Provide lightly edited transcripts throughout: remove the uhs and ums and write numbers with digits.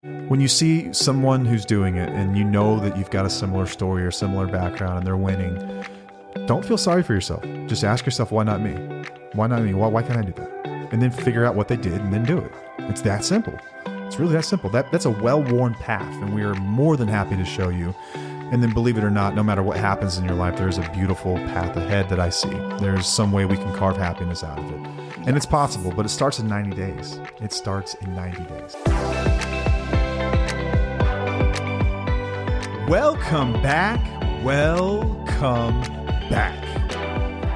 When you see someone who's doing it and you know that you've got a similar story or similar background and they're winning, don't feel sorry for yourself. Just ask yourself, why not me? Why not me? Why can't I do that? And then figure out what they did and then do it. It's that simple. It's really that simple. That's a well-worn path, and we are more than happy to show you. And then believe it or not, no matter what happens in your life, there's a beautiful path ahead that I see. There's some way we can carve happiness out of it. And it's possible, but it starts in 90 days. It starts in 90 days. Welcome back. Welcome back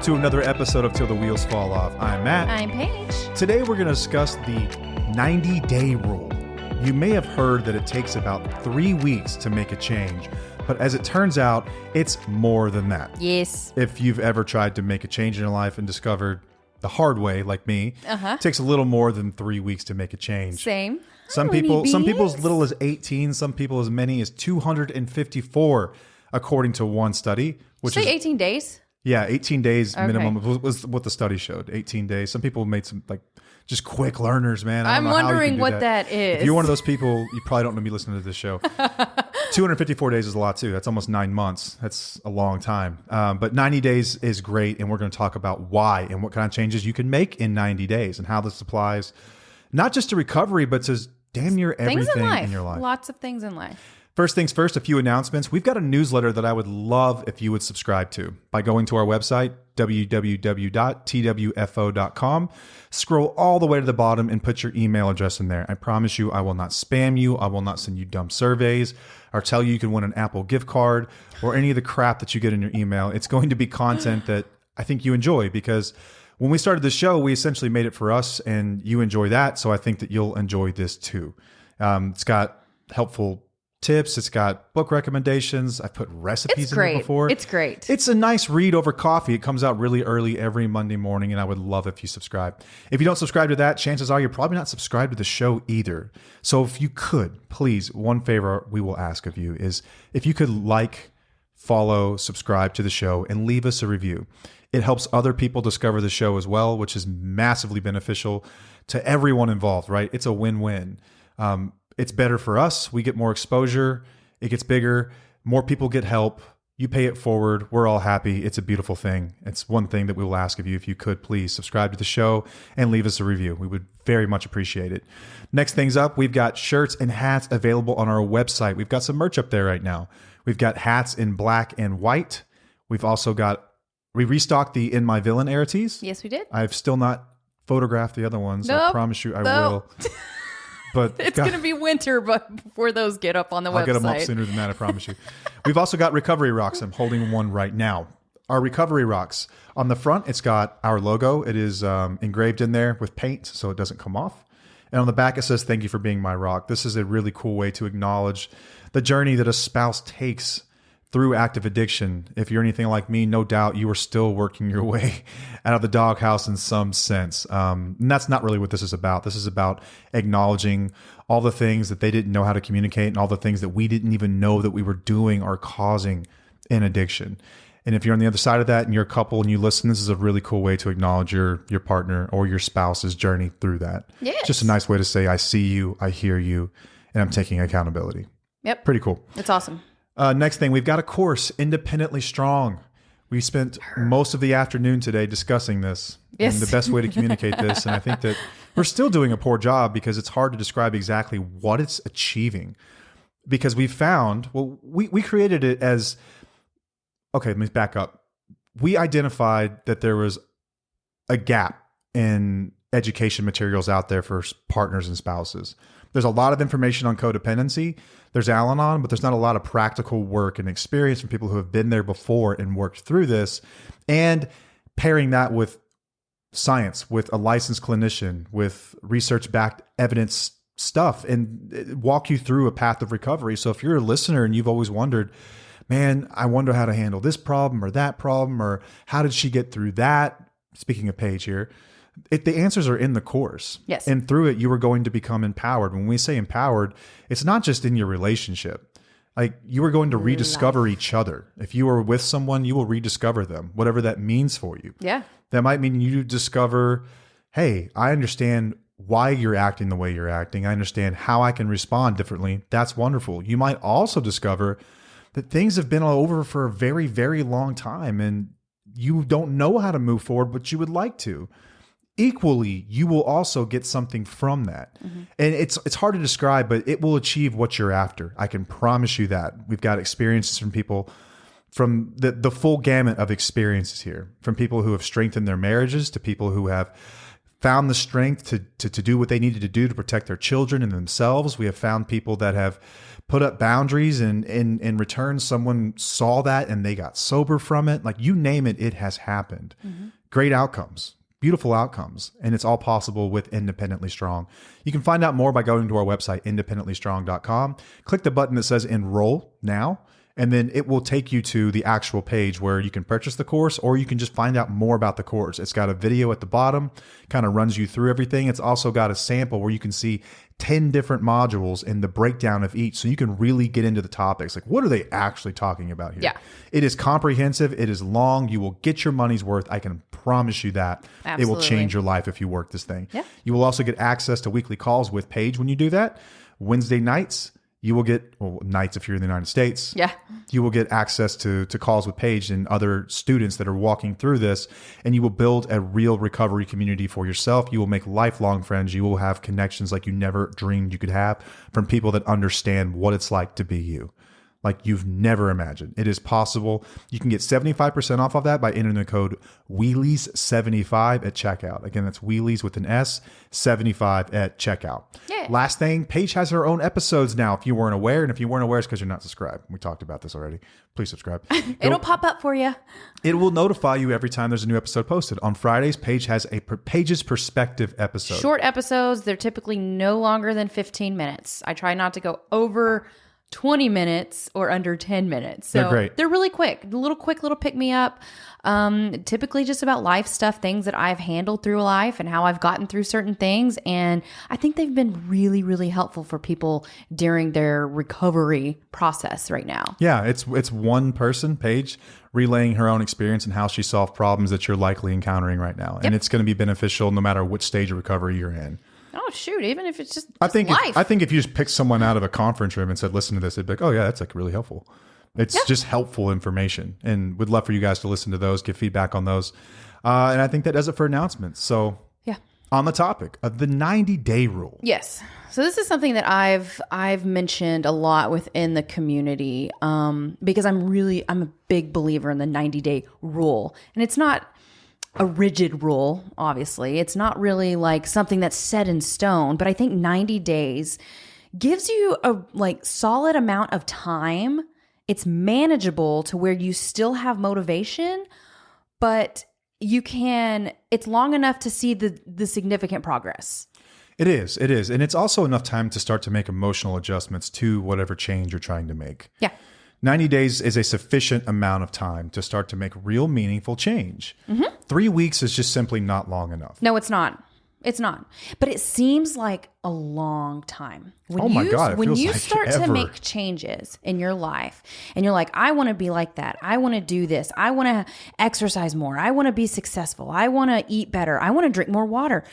to another episode of Till the Wheels Fall Off. I'm Matt. I'm Paige. Today we're going to discuss the 90-day rule. You may have heard that it takes about 3 weeks to make a change, but as it turns out, it's more than that. Yes. If you've ever tried to make a change in your life and discovered the hard way, like me, it takes a little more than 3 weeks to make a change. Same. Some people as little as 18, some people as many as 254, according to one study. Which is 18 days? Yeah, 18 days minimum was what the study showed. 18 days. Some people made some just quick learners, man. I'm wondering what that is. If you're one of those people, you probably don't know me listening to this show. 254 days is a lot too. That's almost 9 months. That's a long time. But 90 days is great, and we're going to talk about why and what kind of changes you can make in 90 days and how this applies not just to recovery, but to damn near everything in your life. Lots of things in life. First things first, a few announcements. We've got a newsletter that I would love if you would subscribe to by going to our website, www.twfo.com. Scroll all the way to the bottom and put your email address in there. I promise you, I will not spam you. I will not send you dumb surveys or tell you can win an Apple gift card or any of the crap that you get in your email. It's going to be content that I think you enjoy, because when we started the show, we essentially made it for us, and you enjoy that. So I think that you'll enjoy this too. It's got helpful tips. It's got book recommendations. I've put recipes in there before. It's great. It's a nice read over coffee. It comes out really early every Monday morning, and I would love if you subscribe. If you don't subscribe to that, chances are you're probably not subscribed to the show either. So if you could, please, one favor we will ask of you is if you could like, follow, subscribe to the show, and leave us a review. It helps other people discover the show as well, which is massively beneficial to everyone involved, right? It's a win-win. It's better for us. We get more exposure. It gets bigger. More people get help. You pay it forward. We're all happy. It's a beautiful thing. It's one thing that we will ask of you. If you could, please subscribe to the show and leave us a review. We would very much appreciate it. Next things up, we've got shirts and hats available on our website. We've got some merch up there right now. We've got hats in black and white. We've also got, we restocked the In My Villain era tees. Yes, we did. I've still not photographed the other ones. Nope. I promise you I will. But it's going to be winter before those get up on the website. I'll get them up sooner than that, I promise you. We've also got recovery rocks. I'm holding one right now. Our recovery rocks. On the front, it's got our logo. It is engraved in there with paint so it doesn't come off. And on the back, it says, "Thank you for being my rock." This is a really cool way to acknowledge the journey that a spouse takes through active addiction. If you're anything like me, no doubt you are still working your way out of the doghouse in some sense. And that's not really what this is about. This is about acknowledging all the things that they didn't know how to communicate and all the things that we didn't even know that we were doing or causing in addiction. And if you're on the other side of that and you're a couple and you listen, this is a really cool way to acknowledge your partner or your spouse's journey through that. Yes. Just a nice way to say, I see you, I hear you, and I'm taking accountability. Yep. Pretty cool. It's awesome. Next thing, we've got a course, Independently Strong. We spent most of the afternoon today discussing this and the best way to communicate this. And I think that we're still doing a poor job because it's hard to describe exactly what it's achieving. Because we found, we created it as, okay, let me back up. We identified that there was a gap in education materials out there for partners and spouses. There's a lot of information on codependency. There's Al-Anon, but there's not a lot of practical work and experience from people who have been there before and worked through this. And pairing that with science, with a licensed clinician, with research-backed evidence stuff, and walk you through a path of recovery. So if you're a listener and you've always wondered, man, I wonder how to handle this problem or that problem, or how did she get through that? Speaking of Paige here, the answers are in the course. Yes. And through it, you are going to become empowered. When we say empowered, it's not just in your relationship. Like, you are going to rediscover each other. If you are with someone, you will rediscover them, whatever that means for you. Yeah. That might mean you discover, hey, I understand why you're acting the way you're acting. I understand how I can respond differently. That's wonderful. You might also discover that things have been over for a very, very long time and you don't know how to move forward, but you would like to. Equally, you will also get something from that. And it's hard to describe, but it will achieve what you're after. I can promise you that. We've got experiences from people from the full gamut of experiences here, from people who have strengthened their marriages to people who have found the strength to do what they needed to do to protect their children and themselves. We have found people that have put up boundaries and in return, someone saw that and they got sober from it. Like you name it, it has happened. Great outcomes. Beautiful outcomes. And it's all possible with Independently Strong. You can find out more by going to our website, independentlystrong.com. Click the button that says enroll now, and then it will take you to the actual page where you can purchase the course, or you can just find out more about the course. It's got a video at the bottom, kind of runs you through everything. It's also got a sample where you can see 10 different modules and the breakdown of each. So you can really get into the topics. Like, what are they actually talking about here? Yeah. It is comprehensive. It is long. You will get your money's worth. I can promise you that. Absolutely. It will change your life if you work this thing. Yeah. You will also get access to weekly calls with Paige when you do that. Wednesday nights, you will get, well, nights if you're in the United States. Yeah. You will get access to calls with Paige and other students that are walking through this, and you will build a real recovery community for yourself. You will make lifelong friends. You will have connections like you never dreamed you could have from people that understand what it's like to be you, like you've never imagined. It is possible. You can get 75% off of that by entering the code Wheelies75 at checkout. Again, that's Wheelies with an S, 75 at checkout. Yeah. Last thing, Paige has her own episodes now, if you weren't aware. And if you weren't aware, it's because you're not subscribed. We talked about this already. Please subscribe. It'll pop up for you. It will notify you every time there's a new episode posted. On Fridays, Paige has a Paige's Perspective episode. Short episodes. They're typically no longer than 15 minutes. I try not to go over 20 minutes or under 10 minutes. So they're great. They're really quick, little pick me up. Typically just about life stuff, things that I've handled through life and how I've gotten through certain things. And I think they've been really, really helpful for people during their recovery process right now. Yeah, it's one person, Paige, relaying her own experience and how she solved problems that you're likely encountering right now. And it's going to be beneficial no matter which stage of recovery you're in. Oh, shoot. Even if it's just I think life. I think if you just picked someone out of a conference room and said, listen to this, they'd be like, oh, yeah, that's like really helpful. It's just helpful information. And we'd love for you guys to listen to those, give feedback on those. And I think that does it for announcements. So on the topic of the 90-day rule. Yes. So this is something that I've mentioned a lot within the community because I'm a big believer in the 90-day rule. And it's not a rigid rule, obviously. It's not really like something that's set in stone, but I think 90 days gives you a solid amount of time. It's manageable to where you still have motivation, but it's long enough to see the significant progress. It is. And it's also enough time to start to make emotional adjustments to whatever change you're trying to make. Yeah. 90 days is a sufficient amount of time to start to make real meaningful change. 3 weeks is just simply not long enough. No, it's not. It's not. But it seems like a long time. When you start to make changes in your life and you're like, I want to be like that. I want to do this. I want to exercise more. I want to be successful. I want to eat better. I want to drink more water.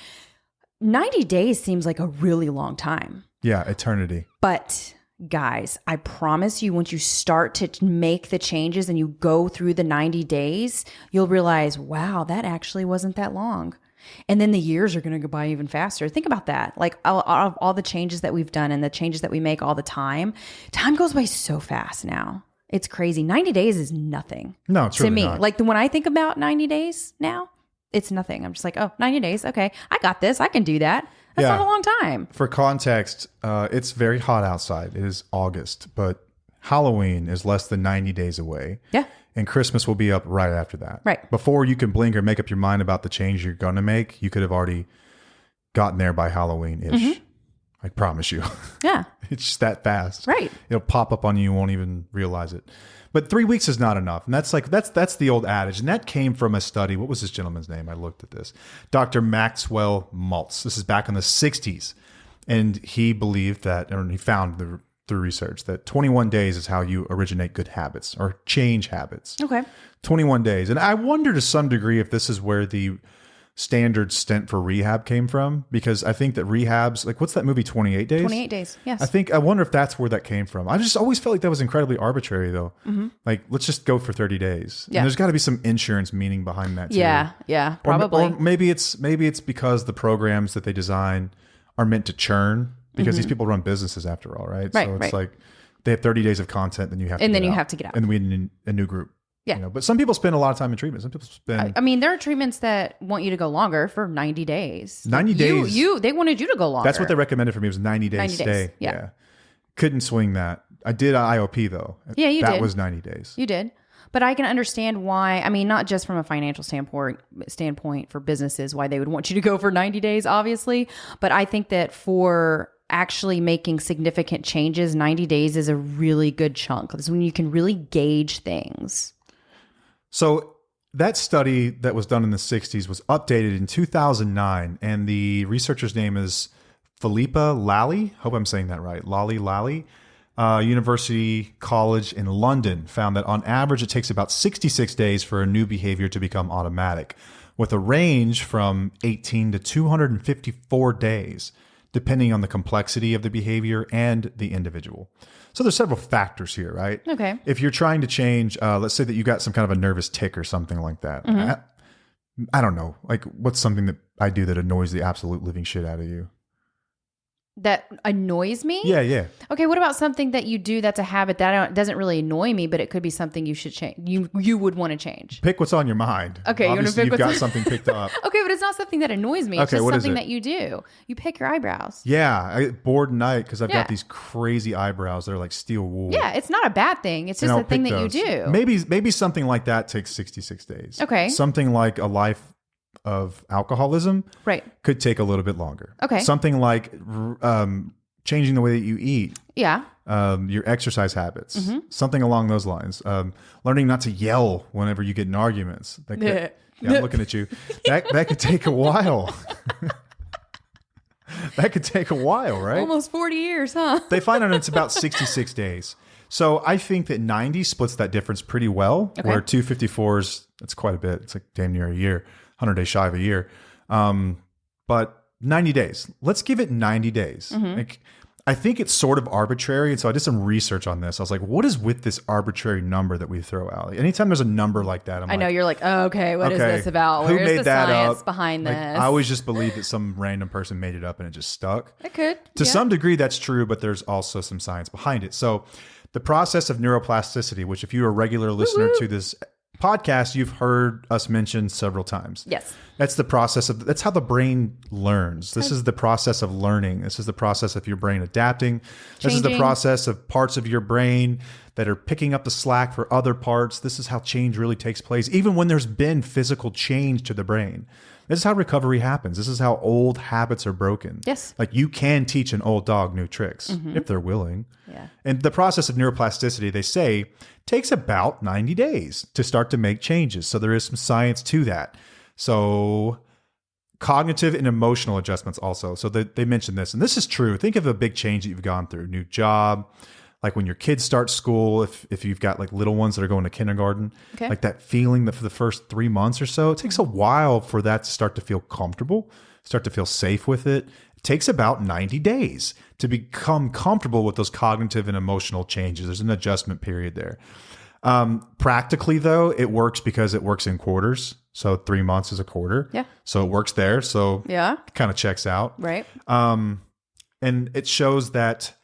90 days seems like a really long time. Yeah, eternity. But guys, I promise you, once you start to make the changes and you go through the 90 days, you'll realize, wow, that actually wasn't that long. And then the years are going to go by even faster. Think about that. Like all the changes that we've done and the changes that we make all the time goes by so fast now. It's crazy. 90 days is nothing. No, it's really to me. not. Like when I think about 90 days now, it's nothing. I'm just like, oh, 90 days. Okay. I got this. I can do that. That's not a long time. For context, it's very hot outside. It is August, but Halloween is less than 90 days away. Yeah. And Christmas will be up right after that. Right. Before you can blink or make up your mind about the change you're going to make, you could have already gotten there by Halloween-ish. I promise you. Yeah. It's just that fast. Right. It'll pop up on you. You won't even realize it. But 3 weeks is not enough. And that's the old adage. And that came from a study. What was this gentleman's name? I looked at this. Dr. Maxwell Maltz. This is back in the 60s. And he believed that, or he found through research, that 21 days is how you originate good habits or change habits. Okay. 21 days. And I wonder to some degree if this is where the standard stint for rehab came from, because I think that rehabs, like, what's that movie, 28 Days? 28 days, yes. I wonder if that's where that came from. I just always felt like that was incredibly arbitrary, though. Like, let's just go for 30 days. Yeah. And there's got to be some insurance meaning behind that, too. Yeah, probably. Or maybe it's because the programs that they design are meant to churn, because these people run businesses after all, right? So it's like they have 30 days of content, then you have to and get then you out. have to get out. And we need a new group. Yeah. You know, but some people spend a lot of time in treatment. Some people spend... I mean, there are treatments that want you to go longer for 90 days. 90 days. They wanted you to go longer. That's what they recommended for me, was 90 days 90 stay. days, yeah. Couldn't swing that. I did IOP, though. Yeah, you did. That was 90 days. You did. But I can understand why, I mean, not just from a financial standpoint for businesses, why they would want you to go for 90 days, obviously. But I think that for actually making significant changes, 90 days is a really good chunk. That's when you can really gauge things. So that study that was done in the 60s was updated in 2009, and the researcher's name is Philippa Lally. Hope I'm saying that right. Lally. University College in London found that on average it takes about 66 days for a new behavior to become automatic, with a range from 18 to 254 days, depending on the complexity of the behavior and the individual. So there's several factors here, right? Okay. If you're trying to change, let's say that you got some kind of a nervous tic or something like that. I don't know. Like, what's something that I do that annoys the absolute living shit out of you? That annoys me? Yeah. Okay, what about something that you do that's a habit that doesn't really annoy me, but it could be something you should change. You would want to change. Pick what's on your mind. Okay, you want to pick you've got something picked up. Okay, but it's not something that annoys me. It's Okay, just what is something it? that you do. You pick your eyebrows. Yeah, I get bored at night because I've Yeah. got these crazy eyebrows that are like steel wool. Yeah, it's not a bad thing. It's just And a I'll thing pick that those. you do. Maybe something like that takes 66 days. Okay. Something like a life of alcoholism Right. could take a little bit longer. Okay. Something like changing the way that you eat, Yeah. your exercise habits, something along those lines. Learning not to yell whenever you get in arguments. Yeah, I'm looking at you. That could take a while. That could take a while, right? Almost 40 years, huh? They find out it's about 66 days. So I think that 90 splits that difference pretty well, Okay. where 254s, that's quite a bit. It's like damn near a year, 100 days shy of a year. But 90 days. Let's give it 90 days. Like, I think it's sort of arbitrary. And so I did some research on this. I was like, what is with this arbitrary number that we throw out? Anytime there's a number like that, I know you're like, oh, okay, what is this about? Who Where's made the that science up? behind Like, this? I always just believed that some random person made it up and it just stuck. It could. To yeah. some degree, that's true, but there's also some science behind it. So the process of neuroplasticity, which if you're a regular listener to this podcast, you've heard us mention several times. Yes. That's the process of, that's how the brain learns. This is the process of learning. This is the process of your brain adapting. This is the Changing. process of parts of your brain that are picking up the slack for other parts. This is how change really takes place, even when there's been physical change to the brain. This is how recovery happens. This is how old habits are broken. Yes. Like, you can teach an old dog new tricks if they're willing. Yeah. And the process of neuroplasticity, they say, takes about 90 days to start to make changes. So there is some science to that. So cognitive and emotional adjustments also. So they mentioned this, and this is true. Think of a big change that you've gone through. New job, like when your kids start school, if you've got like little ones that are going to kindergarten, Okay. like that feeling that for the first 3 months or so, it takes a while for that to start to feel comfortable, start to feel safe with it. It takes about 90 days to become comfortable with those cognitive and emotional changes. There's an adjustment period there. Practically, though, it works because it works in quarters. So 3 months is a quarter. Yeah. So it works there. So Yeah. it kind of checks out. Right. And it shows that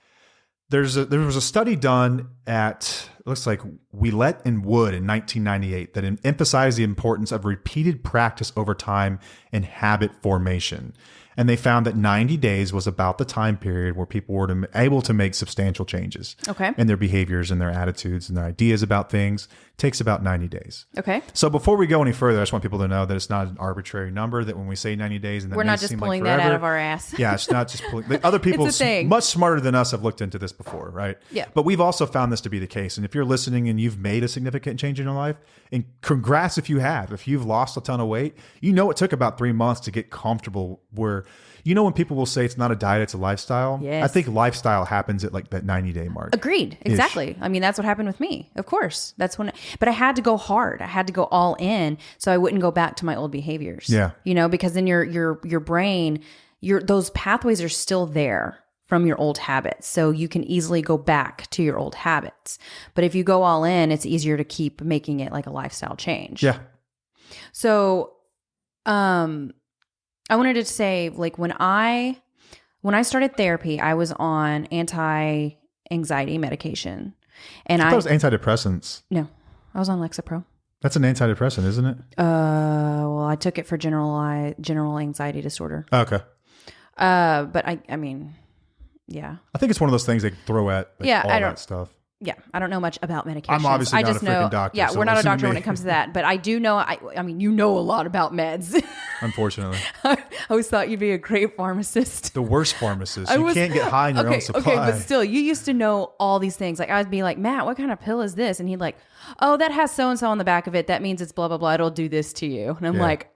there was a study done at, it looks like Willett and Wood in 1998 that emphasized the importance of repeated practice over time and habit formation. And they found that 90 days was about the time period where people were able to make substantial changes Okay. in their behaviors and their attitudes and their ideas about things. It takes about 90 days. Okay. So before we go any further, I just want people to know that it's not an arbitrary number, that when we say 90 days, and that We're may not just seem pulling like that out forever, of our ass. yeah, it's not just pulling. Other people It's a thing. much smarter than us have looked into this before, right? Yeah. But we've also found this to be the case. And if you're listening and you've made a significant change in your life, and congrats if you have. If you've lost a ton of weight, it took about 3 months to get comfortable where, when people will say it's not a diet, it's a lifestyle. Yes. I think lifestyle happens at like that 90-day mark. Agreed. Exactly. Ish. I mean, that's what happened with me. Of course. That's when, but I had to go hard. I had to go all in so I wouldn't go back to my old behaviors. Yeah. Because then your brain, those pathways are still there from your old habits. So you can easily go back to your old habits. But if you go all in, it's easier to keep making it like a lifestyle change. Yeah. So, I wanted to say, like, when I started therapy, I was on anti-anxiety medication, and I thought it was antidepressants. No, I was on Lexapro. That's an antidepressant, isn't it? Well, I took it for general anxiety disorder. Okay. But I mean, yeah. I think it's one of those things they throw at all that stuff. Yeah, I don't know much about medications. I'm obviously not a freaking doctor. Yeah, so we're not a listen to doctor me. when it comes to that, but I do know. I mean, you know a lot about meds. Unfortunately, I always thought you'd be a great pharmacist. The worst pharmacist. You can't get high in your own supply. Okay, but still, you used to know all these things. Like, I'd be like, Matt, what kind of pill is this? And he'd like, oh, that has so and so on the back of it. That means it's blah blah blah. It'll do this to you. And I'm like,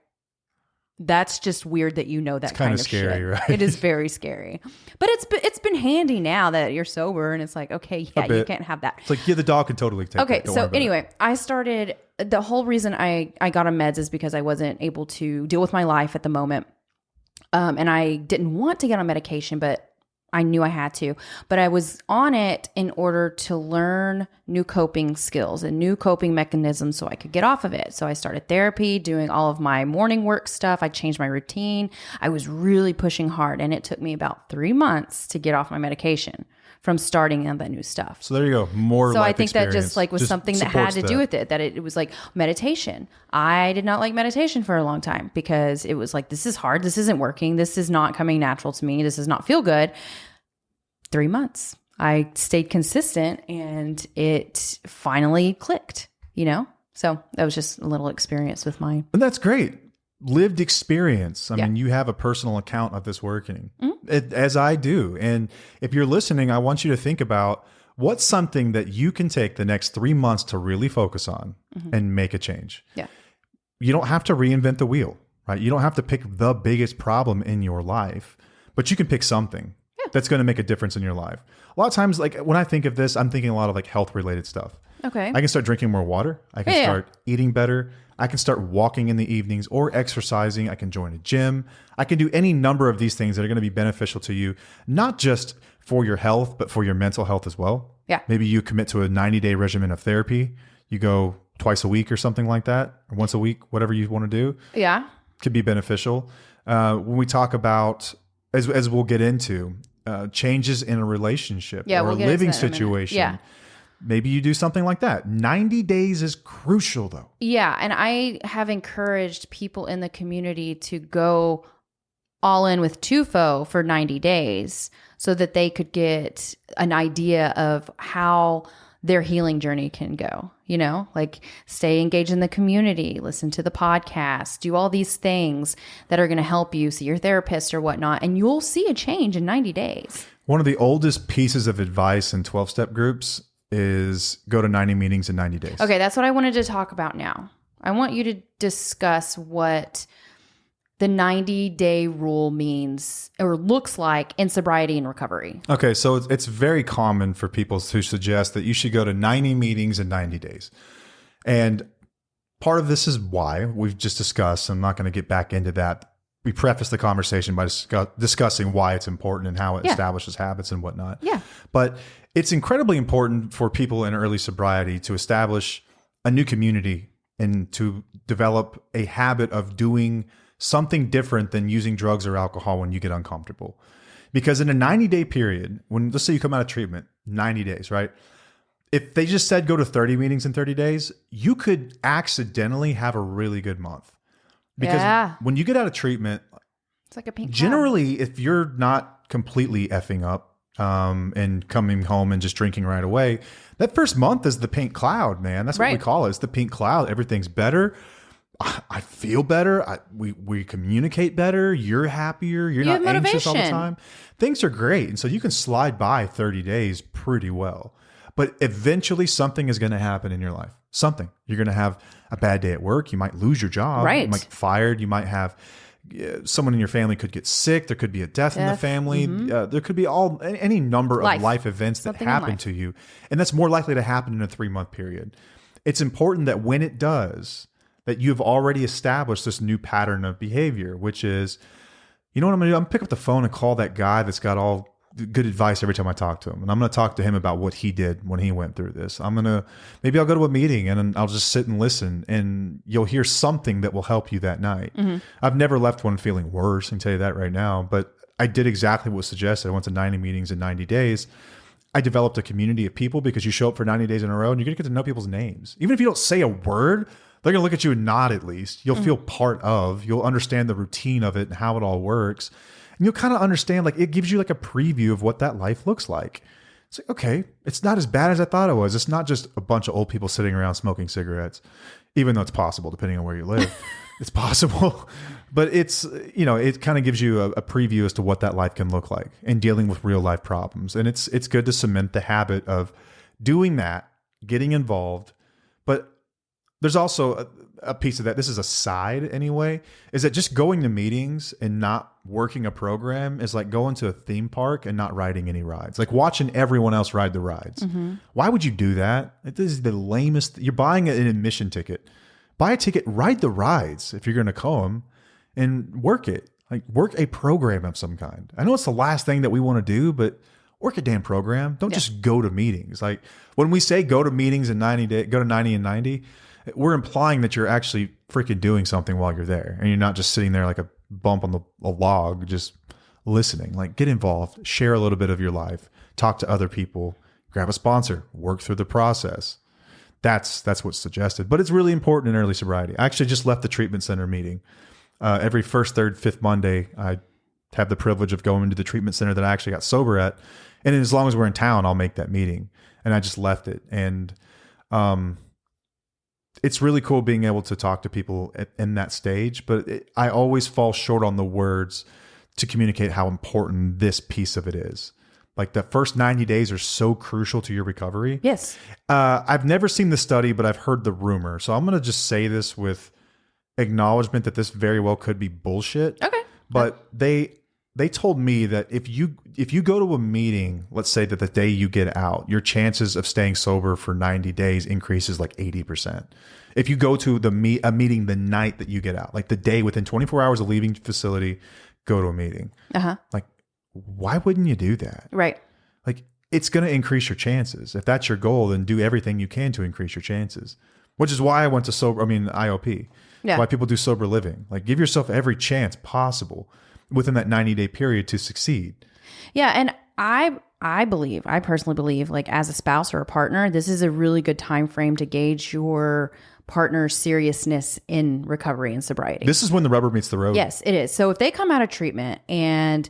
that's just weird that you know that kind of scary, shit. right? It is very scary. But it's been handy now that you're sober, and it's like, okay, yeah, you can't have that. It's like, the dog can totally take okay, it. so anyway, I started, the whole reason I got on meds is because I wasn't able to deal with my life at the moment. And I didn't want to get on medication, but I knew I had to. But I was on it in order to learn new coping skills and new coping mechanisms so I could get off of it. So I started therapy, doing all of my morning work stuff. I changed my routine. I was really pushing hard, and it took me about 3 months to get off my medication from starting on that new stuff. So there you go. More. So I think that just like was something that had to do with it, that it was like meditation. I did not like meditation for a long time because it was like, this is hard. This isn't working. This is not coming natural to me. This does not feel good. 3 months. I stayed consistent and it finally clicked, So that was just a little experience with mine. And that's great. Lived experience. I mean, you have a personal account of this working, as I do. And if you're listening, I want you to think about what's something that you can take the next 3 months to really focus on and make a change. Yeah. You don't have to reinvent the wheel, right? You don't have to pick the biggest problem in your life, but you can pick something that's going to make a difference in your life. A lot of times, like when I think of this, I'm thinking a lot of like health related stuff. Okay. I can start drinking more water. I can start eating better. I can start walking in the evenings or exercising. I can join a gym. I can do any number of these things that are going to be beneficial to you, not just for your health, but for your mental health as well. Yeah. Maybe you commit to a 90-day regimen of therapy. You go twice a week or something like that, or once a week, whatever you want to do. Yeah. Could be beneficial. When we talk about, as we'll get into, changes in a relationship or a living situation. Yeah. Maybe you do something like that. 90 days is crucial though. Yeah. And I have encouraged people in the community to go all in with TUFO for 90 days so that they could get an idea of how their healing journey can go, like stay engaged in the community, listen to the podcast, do all these things that are going to help you, see your therapist or whatnot, and you'll see a change in 90 days. One of the oldest pieces of advice in 12-step groups is go to 90 meetings in 90 days. Okay, that's what I wanted to talk about now. I want you to discuss what the 90-day rule means or looks like in sobriety and recovery. Okay, so it's very common for people to suggest that you should go to 90 meetings in 90 days. And part of this is why we've just discussed. I'm not going to get back into that. We preface the conversation by discussing why it's important and how it establishes habits and whatnot. Yeah. But it's incredibly important for people in early sobriety to establish a new community and to develop a habit of doing something different than using drugs or alcohol when you get uncomfortable. Because in a 90-day period, let's say you come out of treatment, 90 days, right? If they just said go to 30 meetings in 30 days, you could accidentally have a really good month. Because when you get out of treatment, it's like a pink generally, if you're not completely effing up and coming home and just drinking right away, that first month is the pink cloud, man. That's what we call it. It's the pink cloud. Everything's better. I feel better. We communicate better. You're happier. You're not anxious all the time. Things are great. And so you can slide by 30 days pretty well. But eventually something is going to happen in your life. Something. You're going to have a bad day at work. You might lose your job. Right. You might get fired. You might have someone in your family could get sick. There could be a death in the family. There could be any number of life events that happen to you. And that's more likely to happen in a 3-month period. It's important that when it does, that you've already established this new pattern of behavior, which is, you know what I'm going to do? I'm going to pick up the phone and call that guy that's got all good advice every time I talk to him. And I'm going to talk to him about what he did when he went through this. Maybe I'll go to a meeting and I'll just sit and listen, and you'll hear something that will help you that night. I've never left one feeling worse. I can tell you that right now, but I did exactly what was suggested. I went to 90 meetings in 90 days. I developed a community of people because you show up for 90 days in a row and you're going to get to know people's names. Even if you don't say a word, they're going to look at you and nod at least. You'll feel part of, you'll understand the routine of it and how it all works. And you'll kind of understand, like, it gives you like a preview of what that life looks like. It's like, okay, it's not as bad as I thought it was. It's not just a bunch of old people sitting around smoking cigarettes, even though it's possible depending on where you live. It's possible, but it's, it kind of gives you a preview as to what that life can look like and dealing with real life problems. And it's good to cement the habit of doing that, getting involved. But there's also a piece of that. This is a side anyway, is that just going to meetings and not working a program is like going to a theme park and not riding any rides, like watching everyone else ride the rides. Why would you do that? This is the lamest. You're buying an admission ticket. Buy a ticket, ride the rides if you're going to come, and work it. Like, work a program of some kind. I know it's the last thing that we want to do, but work a damn program. Don't just go to meetings. Like, when we say go to meetings in 90 days, go to 90 and 90, we're implying that you're actually freaking doing something while you're there, and you're not just sitting there like a bump on a log, just listening. Like, get involved, share a little bit of your life, talk to other people, grab a sponsor, work through the process. That's what's suggested. But it's really important in early sobriety. I actually just left the treatment center meeting. Every first, third, fifth Monday, I have the privilege of going to the treatment center that I actually got sober at. And as long as we're in town, I'll make that meeting. And I just left it. And it's really cool being able to talk to people in that stage. But I always fall short on the words to communicate how important this piece of it is. Like, the first 90 days are so crucial to your recovery. Yes. I've never seen the study, but I've heard the rumor. So I'm going to just say this with acknowledgement that this very well could be bullshit. Okay. But they told me that if you go to a meeting, let's say that the day you get out, your chances of staying sober for 90 days increases like 80%. If you go to a meeting the night that you get out, like the day within 24 hours of leaving the facility, go to a meeting. Like, why wouldn't you do that? Right. Like, it's going to increase your chances. If that's your goal, then do everything you can to increase your chances, which is why I went to IOP. Yeah. Why people do sober living. Like, give yourself every chance possible within that 90-day period to succeed. Yeah. And I personally believe, like, as a spouse or a partner, this is a really good time frame to gauge your partner's seriousness in recovery and sobriety. This is when the rubber meets the road. Yes, it is. So if they come out of treatment and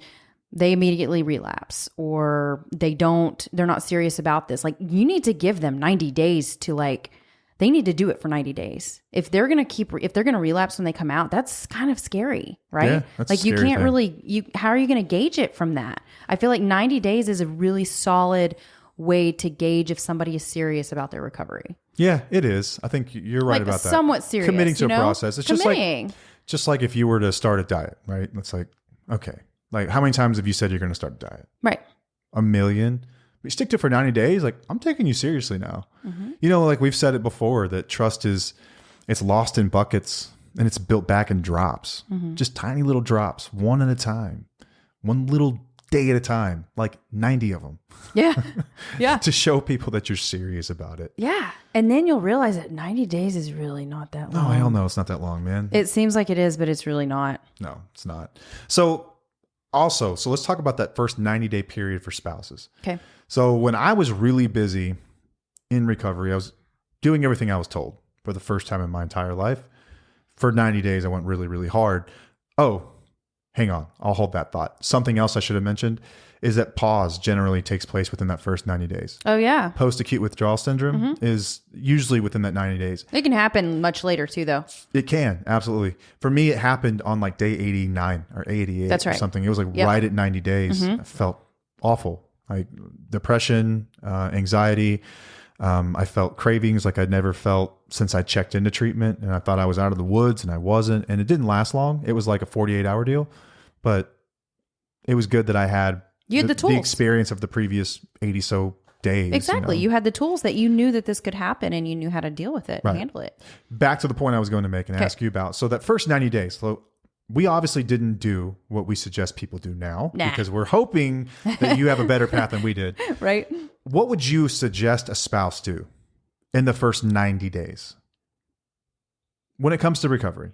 they immediately relapse, or they're not serious about this, like, you need to give them 90 days to, like, they need to do it for 90 days. If they're going to relapse when they come out, that's kind of scary, right? Yeah, that's like, a scary you can't thing. really, how are you going to gauge it from that? I feel like 90 days is a really solid way to gauge if somebody is serious about their recovery. Yeah, it is. I think you're right like, about that. Somewhat serious. Committing to a process. It's Committing. just like if you were to start a diet, right? It's like, okay, like, how many times have you said you're going to start a diet? Right. 1 million. But you stick to it for 90 days. Like, I'm taking you seriously now. Like we've said it before, that trust it's lost in buckets and it's built back in drops, just tiny little drops, one at a time, one little day at a time, like 90 of them. Yeah. Yeah. To show people that you're serious about it. Yeah. And then you'll realize that 90 days is really not that long. No, hell no. It's not that long, man. It seems like it is, but it's really not. No, it's not. So let's talk about that first 90-day period for spouses. Okay. So when I was really busy in recovery, I was doing everything I was told for the first time in my entire life. For 90 days, I went really, really hard. Oh, hang on. I'll hold that thought. Something else I should have mentioned is that pause generally takes place within that first 90 days. Oh, yeah. Post-acute withdrawal syndrome is usually within that 90 days. It can happen much later too, though. It can, absolutely. For me, it happened on like day 89 or 88 That's right. or something. It was like right at 90 days. I felt awful. like depression, anxiety. I felt cravings like I'd never felt since I checked into treatment, and I thought I was out of the woods, and I wasn't. And it didn't last long. It was like a 48-hour deal, but it was good that I had the tools, the experience of the previous 80 so days. Exactly. You had the tools that you knew that this could happen, and you knew how to deal with it and handle it. Back to the point I was going to make and ask you about. So that first 90 days, so we obviously didn't do what we suggest people do now because we're hoping that you have a better path than we did. Right. What would you suggest a spouse do in the first 90 days when it comes to recovery?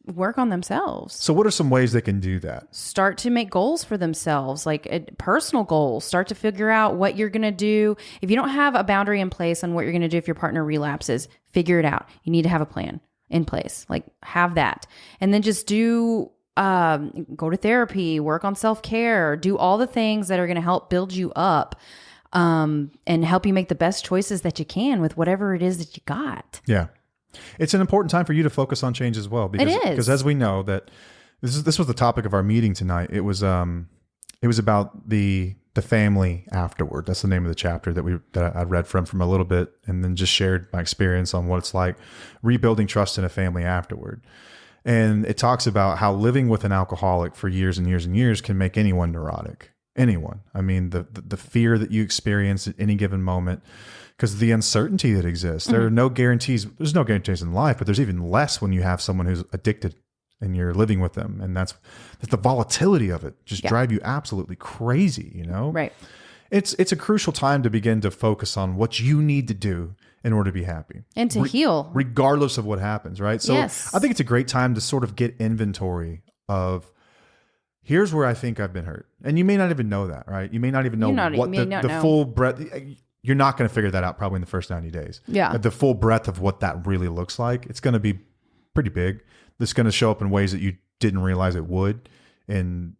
Work on themselves. So what are some ways they can do that? Start to make goals for themselves, like personal goals. Start to figure out what you're going to do. If you don't have a boundary in place on what you're going to do if your partner relapses, figure it out. You need to have a plan in place. Like have that. And then just go to therapy, work on self-care, do all the things that are going to help build you up and help you make the best choices that you can with whatever it is that you got. Yeah. It's an important time for you to focus on change as well. Because, it is. Because as we know that this was the topic of our meeting tonight. It was about the family afterward. That's the name of the chapter that I read from a little bit, and then just shared my experience on what it's like rebuilding trust in a family afterward. And it talks about how living with an alcoholic for years and years and years can make anyone neurotic. Anyone. I mean, the fear that you experience at any given moment, because of the uncertainty that exists. There are no guarantees. There's no guarantees in life, but there's even less when you have someone who's addicted and you're living with them. And that's the volatility of it just drive you absolutely crazy, you know? Right. It's a crucial time to begin to focus on what you need to do in order to be happy. And to heal. Regardless of what happens, right? So I think it's a great time to sort of get inventory of, here's where I think I've been hurt. And you may not even know that, right? You may not even know what the full breadth. You're not going to figure that out probably in the first 90 days. Yeah. The full breadth of what that really looks like. It's going to be pretty big. It's going to show up in ways that you didn't realize it would in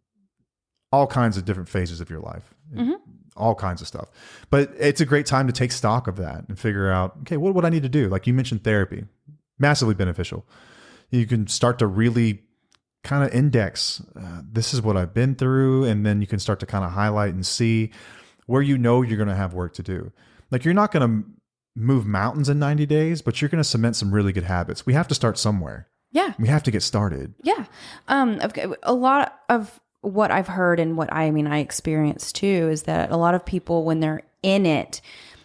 all kinds of different phases of your life. All kinds of stuff. But it's a great time to take stock of that and figure out, okay, what would I need to do? Like you mentioned therapy, massively beneficial. You can start to really kind of index, this is what I've been through. And then you can start to kind of highlight and see where you know you're going to have work to do. Like you're not going to move mountains in 90 days, but you're going to cement some really good habits. We have to start somewhere. Yeah. We have to get started. Yeah. A lot of what I've heard and what I experience too is that a lot of people, when they're in it,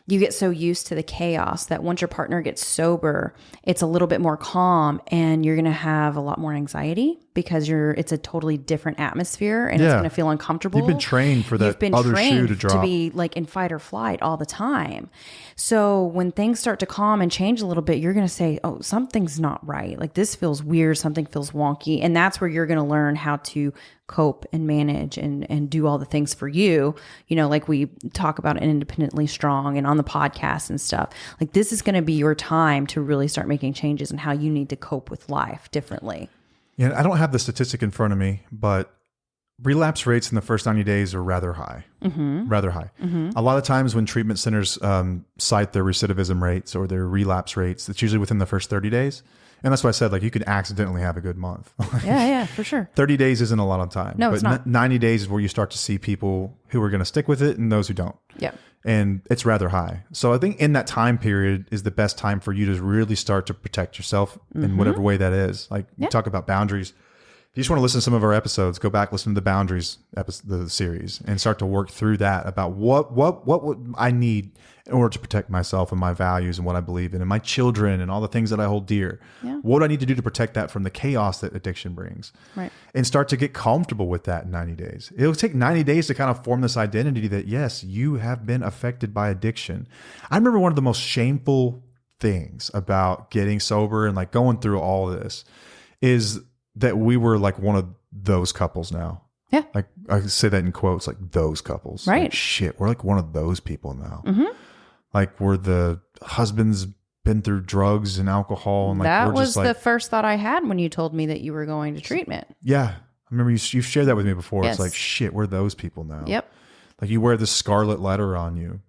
you get so used to the chaos that once your partner gets sober, it's a little bit more calm and you're going to have a lot more anxiety because it's a totally different atmosphere and it's going to feel uncomfortable. You've been trained for that other shoe to drop. To be like in fight or flight all the time. So when things start to calm and change a little bit, you're going to say, oh, something's not right. Like this feels weird. Something feels wonky. And that's where you're going to learn how to cope and manage and do all the things for you, like we talk about in Independently Strong and on the podcast and stuff. Like this is going to be your time to really start making changes in how you need to cope with life differently. Yeah, I don't have the statistic in front of me, but relapse rates in the first 90 days are rather high. Rather high. A lot of times when treatment centers cite their recidivism rates or their relapse rates, it's usually within the first 30 days. And that's why I said, like, you could accidentally have a good month. Yeah, for sure. 30 days isn't a lot of time. No, but it's not. 90 days is where you start to see people who are going to stick with it and those who don't. Yeah. And it's rather high. So I think in that time period is the best time for you to really start to protect yourself in whatever way that is. Like we talk about boundaries. If you just want to listen to some of our episodes, go back, listen to the boundaries the series and start to work through that about what would I need in order to protect myself and my values and what I believe in and my children and all the things that I hold dear. Yeah. What do I need to do to protect that from the chaos that addiction brings? Right. And start to get comfortable with that in 90 days. It'll take 90 days to kind of form this identity that, yes, you have been affected by addiction. I remember one of the most shameful things about getting sober and like going through all this is that we were like one of those couples now. Yeah. Like I say that in quotes, like those couples. Right. Like, shit, we're like one of those people now. Like we're the husband's been through drugs and alcohol. And like that we're was just like, the first thought I had when you told me that you were going to treatment. Yeah. I remember you've shared that with me before. Yes. It's like, shit, we're those people now. Yep. Like you wear this scarlet letter on you.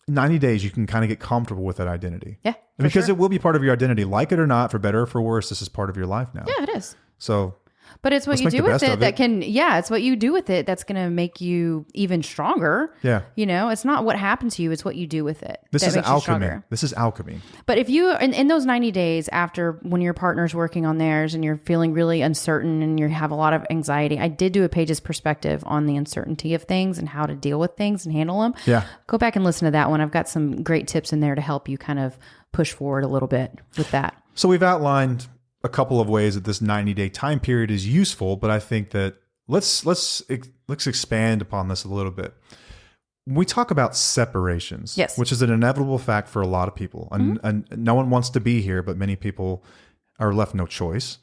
90 days, you can kind of get comfortable with that identity. Yeah. Because it will be part of your identity. Like it or not, for better or for worse, this is part of your life now. Yeah, it is. So But it's what Let's you make do the with best it of that can, it's what you do with it that's going to make you even stronger. Yeah. It's not what happened to you, it's what you do with it. This that is makes you alchemy. stronger. This is alchemy. But if you, in those 90 days after when your partner's working on theirs and you're feeling really uncertain and you have a lot of anxiety, I did do a Paige's perspective on the uncertainty of things and how to deal with things and handle them. Yeah. Go back and listen to that one. I've got some great tips in there to help you kind of push forward a little bit with that. So we've outlined a couple of ways that this 90-day time period is useful, but I think that let's expand upon this a little bit. When we talk about separations, yes, which is an inevitable fact for a lot of people, and no one wants to be here, but many people are left no choice,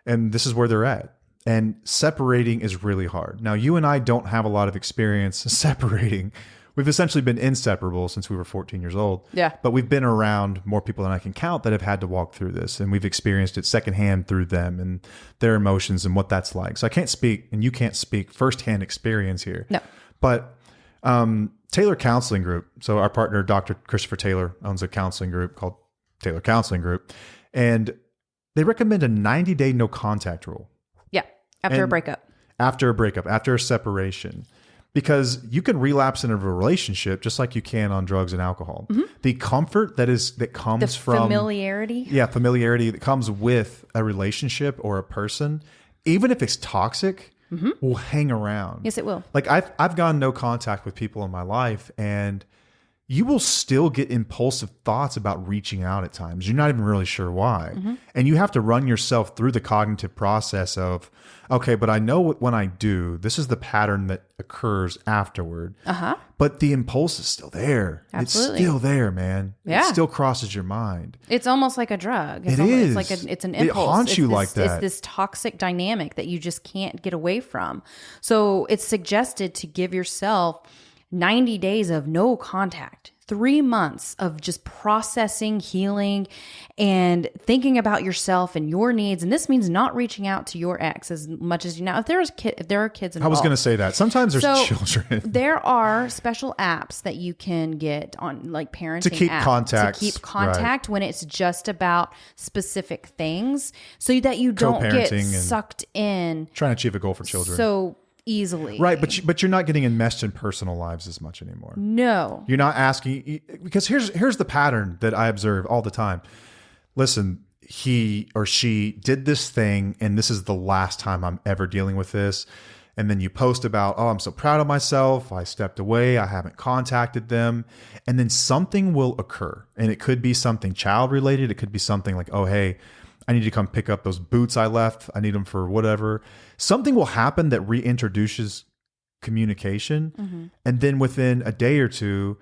and this is where they're at. And separating is really hard. Now, you and I don't have a lot of experience separating. We've essentially been inseparable since we were 14 years old. Yeah. But we've been around more people than I can count that have had to walk through this. And we've experienced it secondhand through them and their emotions and what that's like. So I can't speak, and you can't speak firsthand experience here. No. But Taylor Counseling Group. So our partner, Dr. Christopher Taylor, owns a counseling group called Taylor Counseling Group. And they recommend a 90-day no contact rule. Yeah. After a breakup. After a breakup, after a separation. Because you can relapse into a relationship just like you can on drugs and alcohol. Mm-hmm. The comfort that comes from familiarity. Yeah, familiarity that comes with a relationship or a person, even if it's toxic, will hang around. Yes, it will. Like I've gone no contact with people in my life, and you will still get impulsive thoughts about reaching out at times. You're not even really sure why. Mm-hmm. And you have to run yourself through the cognitive process of, okay, but I know when I do, this is the pattern that occurs afterward. Uh-huh. But the impulse is still there. Absolutely. It's still there, man. Yeah. It still crosses your mind. It's almost like a drug. It is. It's like it's an impulse. It haunts you like that. It's this toxic dynamic that you just can't get away from. So it's suggested to give yourself 90 days of no contact, 3 months of just processing, healing, and thinking about yourself and your needs. And this means not reaching out to your ex as much as you know. If there are kids involved. I was going to say that. Sometimes there's children. There are special apps that you can get on, like parenting to keep apps, contact. To keep contact when it's just about specific things, so that you don't get sucked in. Trying to achieve a goal for children. So easily. Right, but you're not getting enmeshed in personal lives as much anymore. No. You're not asking, because here's the pattern that I observe all the time. Listen, he or she did this thing, and this is the last time I'm ever dealing with this. And then you post about, oh, I'm so proud of myself. I stepped away. I haven't contacted them. And then something will occur. And it could be something child related. It could be something like, oh, hey, I need to come pick up those boots I left. I need them for whatever. Something will happen that reintroduces communication. Mm-hmm. And then within a day or two,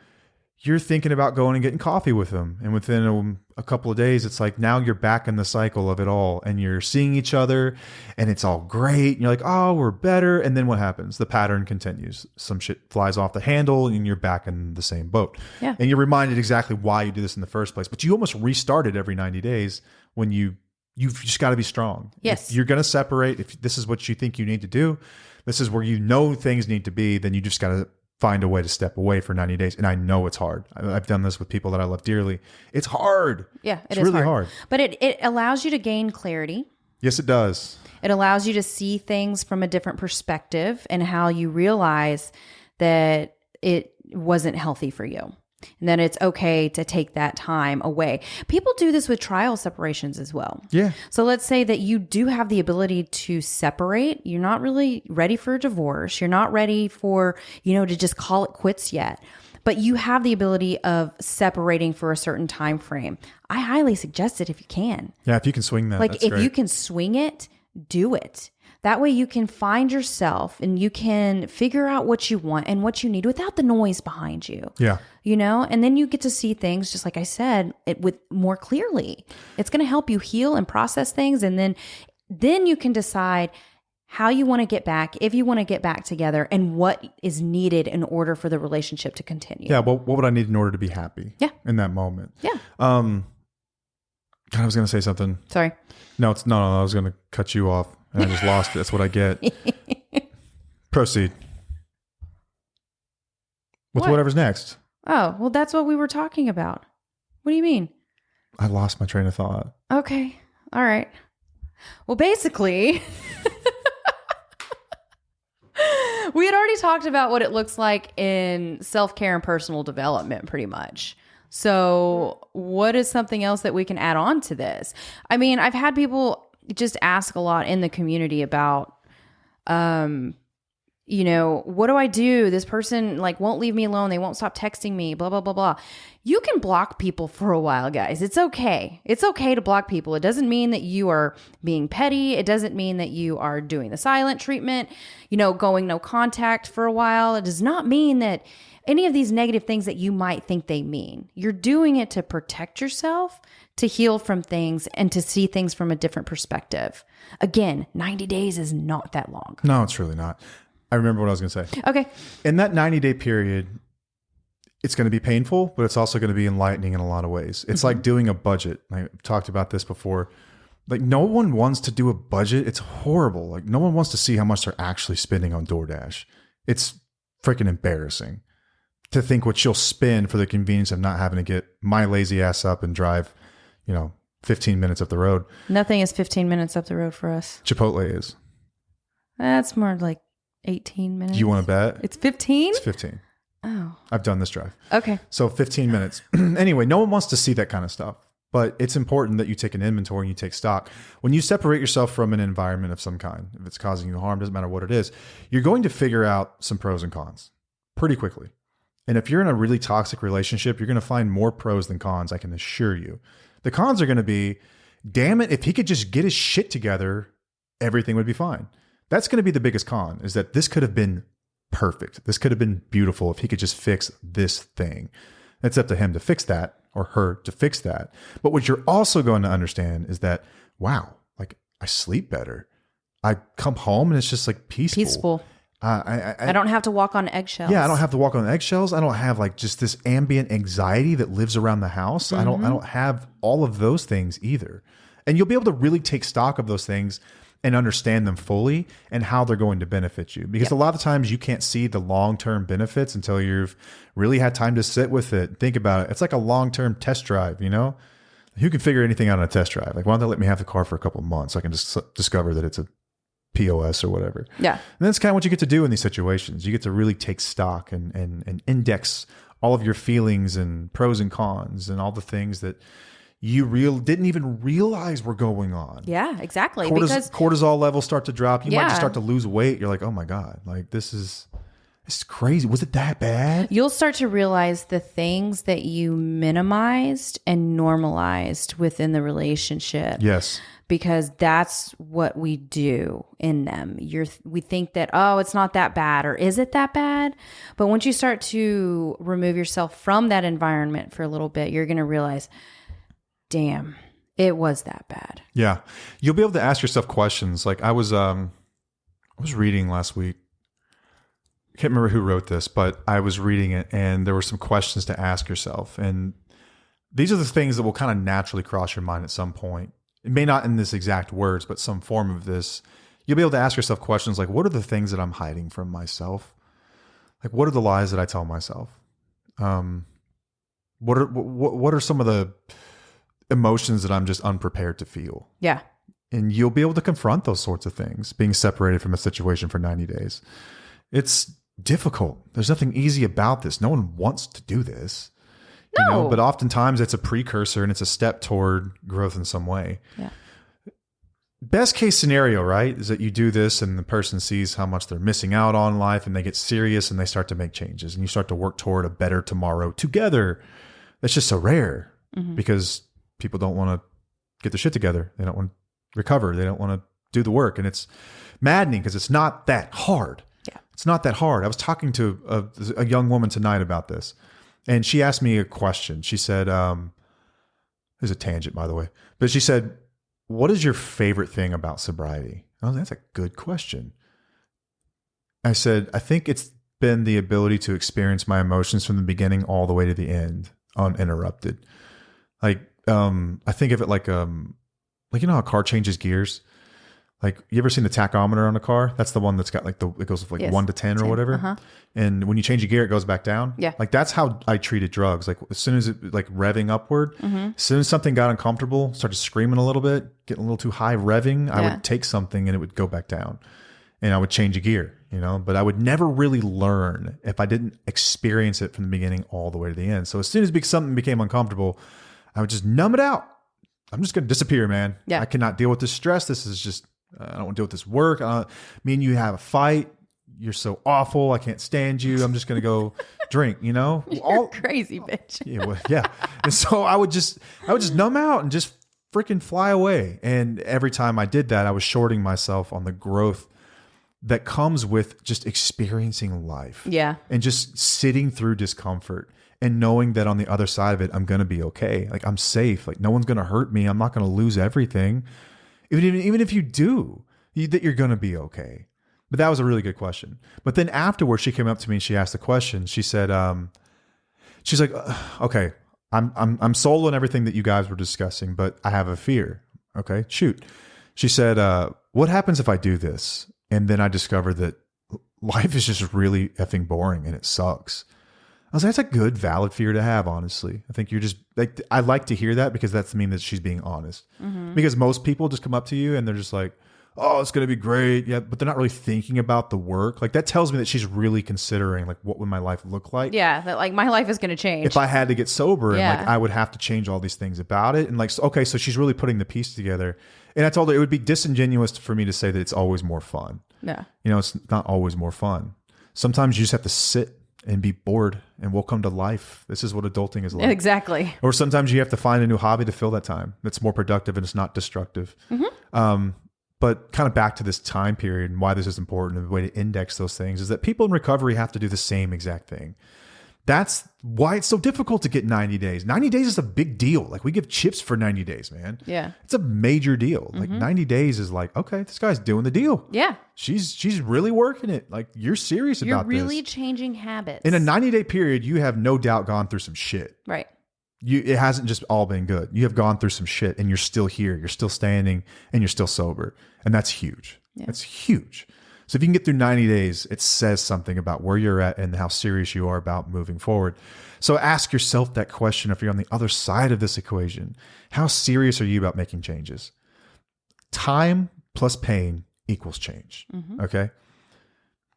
you're thinking about going and getting coffee with them. And within a couple of days, it's like now you're back in the cycle of it all. And you're seeing each other and it's all great. And you're like, oh, we're better. And then what happens? The pattern continues. Some shit flies off the handle and you're back in the same boat. Yeah. And you're reminded exactly why you do this in the first place. But you almost restart it every 90 days when you've just got to be strong. Yes. If you're going to separate, if this is what you think you need to do, this is where you know things need to be, then you just got to find a way to step away for 90 days. And I know it's hard. I've done this with people that I love dearly. It's hard. Yeah, it's really hard. But it allows you to gain clarity. Yes, it does. It allows you to see things from a different perspective and how you realize that it wasn't healthy for you. And then it's okay to take that time away. People do this with trial separations as well. Yeah. So let's say that you do have the ability to separate. You're not really ready for a divorce. You're not ready for, to just call it quits yet. But you have the ability of separating for a certain time frame. I highly suggest it if you can. Yeah, if you can swing that. Like if you can swing it, do it. That way you can find yourself and you can figure out what you want and what you need without the noise behind you. Yeah. And then you get to see things, just like I said, with more clearly. It's going to help you heal and process things. And then you can decide how you want to get back, if you want to get back together, and what is needed in order for the relationship to continue. Yeah. Well, what would I need in order to be happy? Yeah. In that moment. Yeah. God, I was going to say something. Sorry. No, I was going to cut you off. And I just lost it. That's what I get. Proceed. With whatever's next. Oh, well, that's what we were talking about. What do you mean? I lost my train of thought. Okay. All right. Well, basically, We had already talked about what it looks like in self-care and personal development pretty much. So what is something else that we can add on to this? I mean, I've had people just ask a lot in the community about, you know, what do I do? This person like won't leave me alone. They won't stop texting me, blah, blah, blah, blah. You can block people for a while, guys. It's okay. It's okay to block people. It doesn't mean that you are being petty. It doesn't mean that you are doing the silent treatment, you know, going no contact for a while. It does not mean that any of these negative things that you might think they mean. You're doing it to protect yourself, to heal from things, and to see things from a different perspective. Again, 90 days is not that long. No, it's really not. I remember what I was going to say. Okay. In that 90-day period, it's going to be painful, but it's also going to be enlightening in a lot of ways. It's like doing a budget. I've talked about this before. Like, no one wants to do a budget. It's horrible. Like, no one wants to see how much they're actually spending on DoorDash. It's freaking embarrassing to think what you'll spend for the convenience of not having to get my lazy ass up and drive, 15 minutes up the road. Nothing is 15 minutes up the road for us. Chipotle is. That's more like 18 minutes. You want to bet? It's 15? It's 15. Oh. I've done this drive. Okay. So 15 minutes. Anyway, no one wants to see that kind of stuff, but it's important that you take an inventory and you take stock. When you separate yourself from an environment of some kind, if it's causing you harm, doesn't matter what it is, you're going to figure out some pros and cons pretty quickly. And if you're in a really toxic relationship, you're going to find more pros than cons, I can assure you. The cons are going to be, damn it, if he could just get his shit together, everything would be fine. That's going to be the biggest con, is that this could have been perfect. This could have been beautiful if he could just fix this thing. It's up to him to fix that, or her to fix that. But what you're also going to understand is that, wow, like I sleep better. I come home and it's just like peaceful. I don't have to walk on eggshells. Yeah, I don't have to walk on eggshells. I don't have like just this ambient anxiety that lives around the house. I don't have all of those things either. And you'll be able to really take stock of those things and understand them fully and how they're going to benefit you. Because a lot of times you can't see the long-term benefits until you've really had time to sit with it and think about it. It's like a long-term test drive, Who can figure anything out on a test drive? Like, why don't they let me have the car for a couple of months so I can just discover that it's a POS or whatever. Yeah. And that's kind of what you get to do in these situations. You get to really take stock and index all of your feelings and pros and cons and all the things that you didn't even realize were going on. Yeah, exactly. Because cortisol levels start to drop. You might just Yeah. start to lose weight. You're like, oh my God, like this is crazy. Was it that bad? You'll start to realize the things that you minimized and normalized within the relationship. Yes. Because that's what we do in them. We think that, oh, it's not that bad, or is it that bad? But once you start to remove yourself from that environment for a little bit, you're going to realize, damn, it was that bad. Yeah. You'll be able to ask yourself questions. Like I was reading last week. I can't remember who wrote this, but I was reading it and there were some questions to ask yourself. And these are the things that will kind of naturally cross your mind at some point. It may not in this exact words, but some form of this. You'll be able to ask yourself questions like, what are the things that I'm hiding from myself? Like, what are the lies that I tell myself? What are some of the emotions that I'm just unprepared to feel? Yeah. And you'll be able to confront those sorts of things, being separated from a situation for 90 days. It's difficult. There's nothing easy about this. No one wants to do this. No. But oftentimes it's a precursor and it's a step toward growth in some way. Yeah. Best case scenario, right, is that you do this and the person sees how much they're missing out on life and they get serious and they start to make changes and you start to work toward a better tomorrow together. That's just so rare because people don't want to get their shit together. They don't want to recover. They don't want to do the work. And it's maddening because it's not that hard. Yeah. It's not that hard. I was talking to a young woman tonight about this. And she asked me a question. She said, there's a tangent, by the way, but she said, what is your favorite thing about sobriety? I was like, that's a good question. I said, I think it's been the ability to experience my emotions from the beginning all the way to the end uninterrupted. Like, I think of it like you know how a car changes gears? Like, you ever seen the tachometer on a car? That's the one that's got like it goes from like 1 to 10 or whatever. Uh-huh. And when you change a gear, it goes back down. Yeah. Like, that's how I treated drugs. Like, as soon as it like revving upward, as soon as something got uncomfortable, started screaming a little bit, getting a little too high revving, I would take something and it would go back down. and I would change a gear, but I would never really learn if I didn't experience it from the beginning all the way to the end. So as soon as something became uncomfortable, I would just numb it out. I'm just going to disappear, man. Yeah. I cannot deal with this stress. This is just, I don't want to deal with this work. Me and you have a fight. You're so awful. I can't stand you. I'm just going to go drink, You're crazy, bitch. Yeah. And so I would just numb out and just freaking fly away. And every time I did that, I was shorting myself on the growth that comes with just experiencing life. Yeah. And just sitting through discomfort and knowing that on the other side of it, I'm going to be okay. Like I'm safe. Like no one's going to hurt me. I'm not going to lose everything. Even if you do, that you're going to be okay. But that was a really good question. But then afterwards, she came up to me and she asked the question. She said, she's like, okay, I'm sold on everything that you guys were discussing, but I have a fear. Okay, shoot. She said, what happens if I do this? And then I discovered that life is just really effing boring and it sucks. I was like, that's a good, valid fear to have, honestly. I think you're just like, I like to hear that because that's mean that she's being honest. Mm-hmm. Because most people just come up to you and they're just like, oh, it's going to be great. Yeah. But they're not really thinking about the work. Like that tells me that she's really considering like, what would my life look like? Yeah. That like my life is going to change. If I had to get sober and like, I would have to change all these things about it. And like, okay, so she's really putting the piece together. And I told her it would be disingenuous for me to say that it's always more fun. Yeah. It's not always more fun. Sometimes you just have to sit and be bored and welcome to life. This is what adulting is like. Exactly. Or sometimes you have to find a new hobby to fill that time that's more productive and it's not destructive. Mm-hmm. But kind of back to this time period and why this is important and the way to index those things is that people in recovery have to do the same exact thing. That's why it's so difficult to get 90 days. 90 days is a big deal. Like we give chips for 90 days, man. Yeah. It's a major deal. Mm-hmm. Like 90 days is like, okay, this guy's doing the deal. Yeah. She's really working it. Like you're serious about this. You're really changing habits. In a 90-day period, you have no doubt gone through some shit. Right. It hasn't just all been good. You have gone through some shit and you're still here. You're still standing and you're still sober. And that's huge. Yeah. That's huge. So if you can get through 90 days, it says something about where you're at and how serious you are about moving forward. So ask yourself that question if you're on the other side of this equation. How serious are you about making changes? Time plus pain equals change. Mm-hmm. Okay?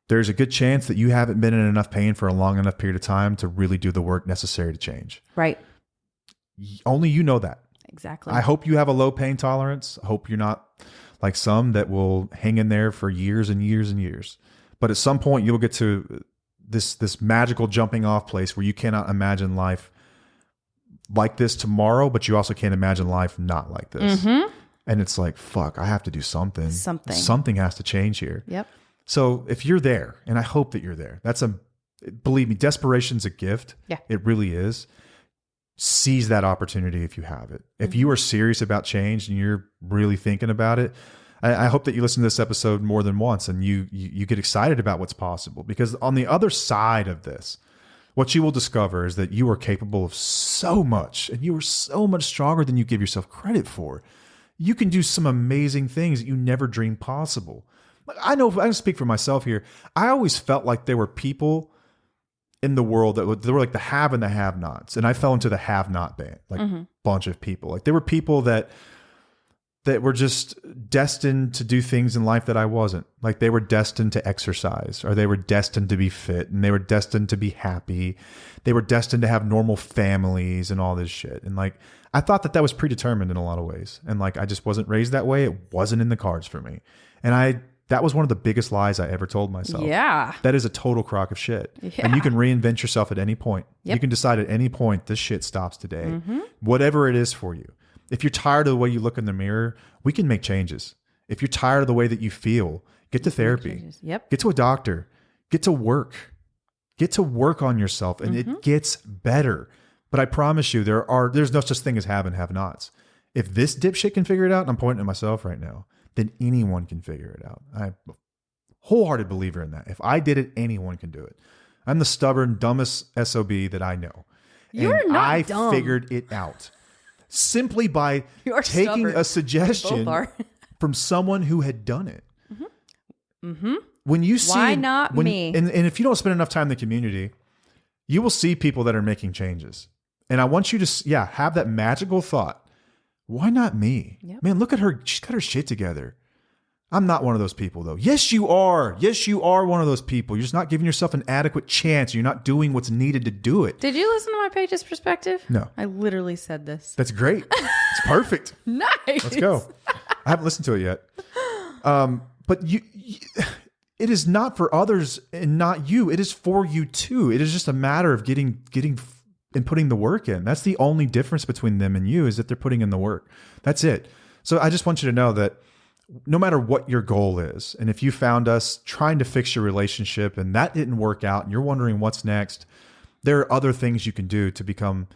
There's a good chance that you haven't been in enough pain for a long enough period of time to really do the work necessary to change. Right. Only you know that. Exactly. I hope you have a low pain tolerance. I hope you're not like some that will hang in there for years and years and years. But at some point you'll get to this magical jumping off place where you cannot imagine life like this tomorrow, but you also can't imagine life not like this. Mm-hmm. And it's like, fuck, I have to do something. Something has to change here. Yep. So if you're there, and I hope that you're there, believe me, desperation's a gift. Yeah. It really is. Seize that opportunity if you have it. If you are serious about change and you're really thinking about it, I hope that you listen to this episode more than once and you get excited about what's possible. Because on the other side of this, what you will discover is that you are capable of so much and you are so much stronger than you give yourself credit for. You can do some amazing things that you never dreamed possible. I know, I can speak for myself here. I always felt like there were people in the world that were like the have and the have-nots. And I fell into the have-not band, like bunch of people. Like there were people that were just destined to do things in life that I wasn't. Like they were destined to exercise, or they were destined to be fit, and they were destined to be happy. They were destined to have normal families and all this shit. And like, I thought that was predetermined in a lot of ways. And like, I just wasn't raised that way. It wasn't in the cards for me. And that was one of the biggest lies I ever told myself. Yeah. That is a total crock of shit. Yeah. And you can reinvent yourself at any point. Yep. You can decide at any point, this shit stops today. Whatever it is for you. If you're tired of the way you look in the mirror, we can make changes. If you're tired of the way that you feel, get to therapy. Yep. Get to a doctor. Get to work. Get to work on yourself, and it gets better. But I promise you, there's no such thing as have and have-nots. If this dipshit can figure it out, and I'm pointing at myself right now, then anyone can figure it out. I'm a wholehearted believer in that. If I did it, anyone can do it. I'm the stubborn, dumbest SOB that I know. You're not dumb. I figured it out simply by taking a suggestion from someone who had done it. When you see, why not me? And if you don't spend enough time in the community, you will see people that are making changes. And I want you to, have that magical thought. Why not me? Yep. Man, look at her. She's got her shit together. I'm not one of those people, though. Yes, you are. Yes, you are one of those people. You're just not giving yourself an adequate chance. You're not doing what's needed to do it. Did you listen to my page's perspective? No. I literally said this. That's great. It's perfect. Nice. Let's go. I haven't listened to it yet. But it is not for others and not you. It is for you too. It is just a matter of getting and putting the work in. That's the only difference between them and you, is that they're putting in the work. That's it. So I just want you to know that no matter what your goal is, and if you found us trying to fix your relationship and that didn't work out and you're wondering what's next, there are other things you can do to become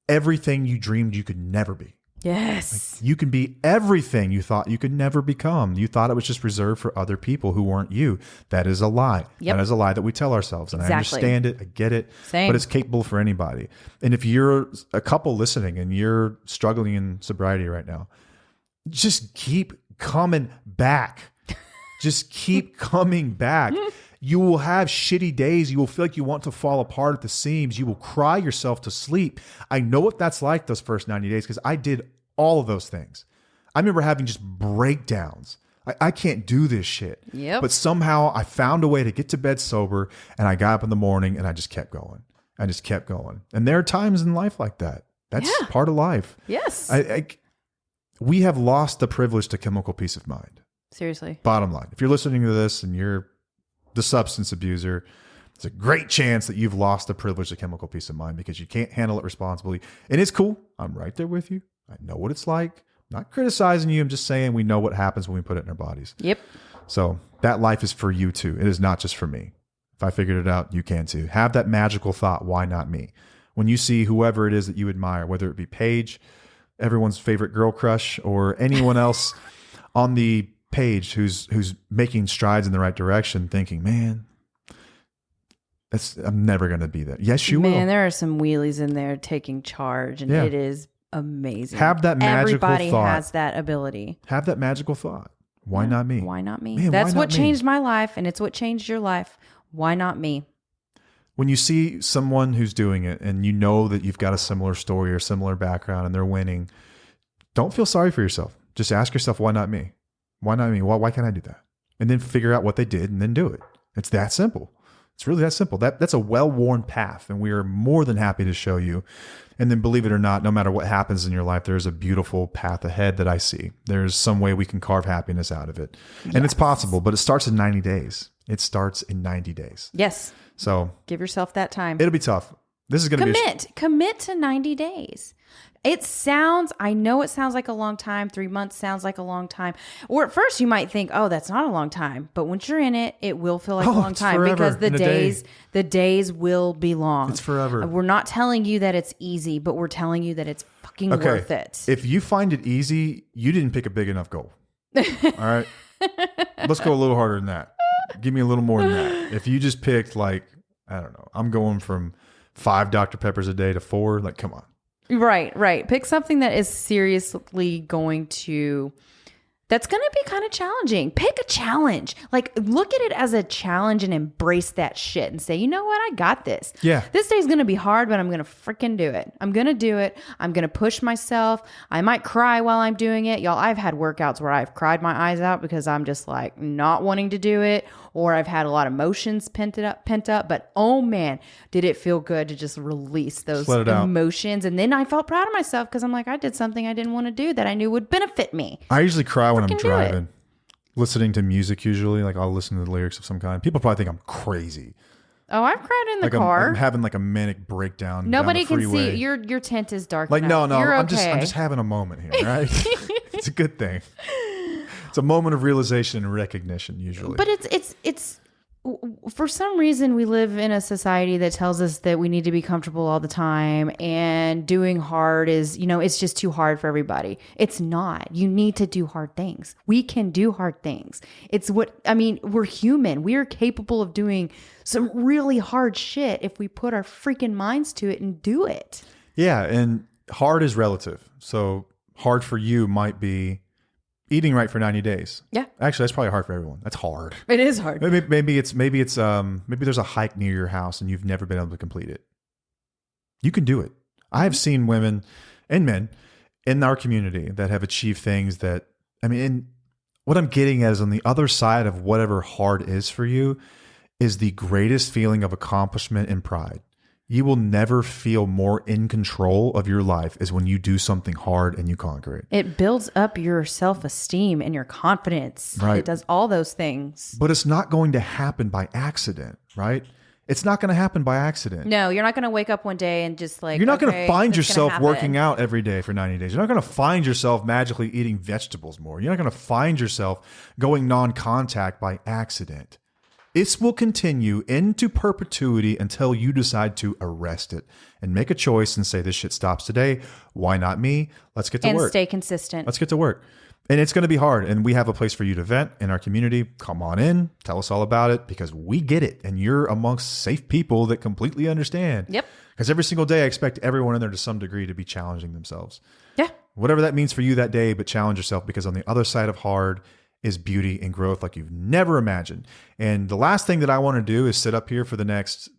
everything you dreamed you could never be. Yes. You can be everything you thought you could never become. You thought it was just reserved for other people who weren't you. That is a lie. That is a lie that we tell ourselves. And I understand it. I get it. Same. But it's capable for anybody. And if you're a couple listening and you're struggling in sobriety right now, just keep coming back. Just keep coming back. You will have shitty days. You will feel like you want to fall apart at the seams. You will cry yourself to sleep. I know what that's like those first 90 days because I did all of those things. I remember having just breakdowns. I can't do this shit. Yep. But somehow I found a way to get to bed sober, and I got up in the morning and I just kept going. I just kept going. And there are times in life like that. That's part of life. Yes. We have lost the privilege to chemical peace of mind. Seriously. Bottom line. If you're listening to this and you're the substance abuser, it's a great chance that you've lost the privilege of chemical peace of mind because you can't handle it responsibly. And it's cool. I'm right there with you. I know what it's like. I'm not criticizing you. I'm just saying we know what happens when we put it in our bodies. Yep. So that life is for you too. It is not just for me. If I figured it out, you can too. Have that magical thought. Why not me? When you see whoever it is that you admire, whether it be Paige, everyone's favorite girl crush, or anyone else on the page who's making strides in the right direction, thinking, man, I'm never going to be that. Yes, you will. Man, there are some wheelies in there taking charge, and it is amazing. Have that magical Everybody thought. has that ability. Have that magical thought. Why not me? Why not me? Man, That's why what not me? changed my life, and it's what changed your life. Why not me? When you see someone who's doing it and you know that you've got a similar story or similar background and they're winning, don't feel sorry for yourself. Just ask yourself, why not me? Why not me? Why can't I do that? And then figure out what they did and then do it. It's that simple. It's really that simple. That's a well-worn path, and we are more than happy to show you. And then believe it or not, no matter what happens in your life, there's a beautiful path ahead that I see. There's some way we can carve happiness out of it. Yes. And it's possible, but it starts in 90 days. It starts in 90 days. Yes. So give yourself that time. It'll be tough. This is going to be commit to 90 days. I know it sounds like a long time. 3 months sounds like a long time. Or at first you might think, oh, that's not a long time. But once you're in it, it will feel like a long time because the days will be long. It's forever. We're not telling you that it's easy, but we're telling you that it's fucking worth it. If you find it easy, you didn't pick a big enough goal. All right. Let's go a little harder than that. Give me a little more than that. If you just picked I don't know, I'm going from 5 Dr. Peppers a day to 4, come on. Right. Pick something that is seriously that's going to be kind of challenging. Pick a challenge. Look at it as a challenge and embrace that shit and say, you know what? I got this. Yeah. This day's going to be hard, but I'm going to freaking do it. I'm going to do it. I'm going to push myself. I might cry while I'm doing it. Y'all, I've had workouts where I've cried my eyes out because I'm just not wanting to do it, or I've had a lot of emotions pent up. But oh man, did it feel good to just release those emotions. And then I felt proud of myself because I'm I did something I didn't want to do that I knew would benefit me. I usually cry when I'm driving, listening to music. Usually, I'll listen to the lyrics of some kind. People probably think I'm crazy. Oh, I've cried in the car. I'm having a manic breakdown. Nobody down the can see your tent is dark. No, You're I'm okay. just having a moment here. Right? It's a good thing. It's a moment of realization and recognition usually. But it's for some reason we live in a society that tells us that we need to be comfortable all the time, and doing hard is, it's just too hard for everybody. It's not. You need to do hard things. We can do hard things. We're human. We are capable of doing some really hard shit if we put our freaking minds to it and do it. Yeah. And hard is relative. So hard for you might be eating right for 90 days. Yeah. Actually, that's probably hard for everyone. That's hard. It is hard. Maybe there's a hike near your house and you've never been able to complete it. You can do it. I have seen women and men in our community that have achieved things that, what I'm getting at is on the other side of whatever hard is for you is the greatest feeling of accomplishment and pride. You will never feel more in control of your life is when you do something hard and you conquer it. It builds up your self-esteem and your confidence. Right. It does all those things. But it's not going to happen by accident, right? It's not going to happen by accident. No, you're not going to wake up one day and just like, you're not going to find it's gonna yourself happen. working out every day for 90 days. You're not going to find yourself magically eating vegetables more. You're not going to find yourself going non-contact by accident. This will continue into perpetuity until you decide to arrest it and make a choice and say, this shit stops today. Why not me? Let's get to work. And stay consistent. Let's get to work. And it's going to be hard. And we have a place for you to vent in our community. Come on in. Tell us all about it because we get it. And you're amongst safe people that completely understand. Yep. Because every single day I expect everyone in there to some degree to be challenging themselves. Yeah. Whatever that means for you that day, but challenge yourself because on the other side of hard is beauty and growth like you've never imagined. And the last thing that I want to do is sit up here for the next,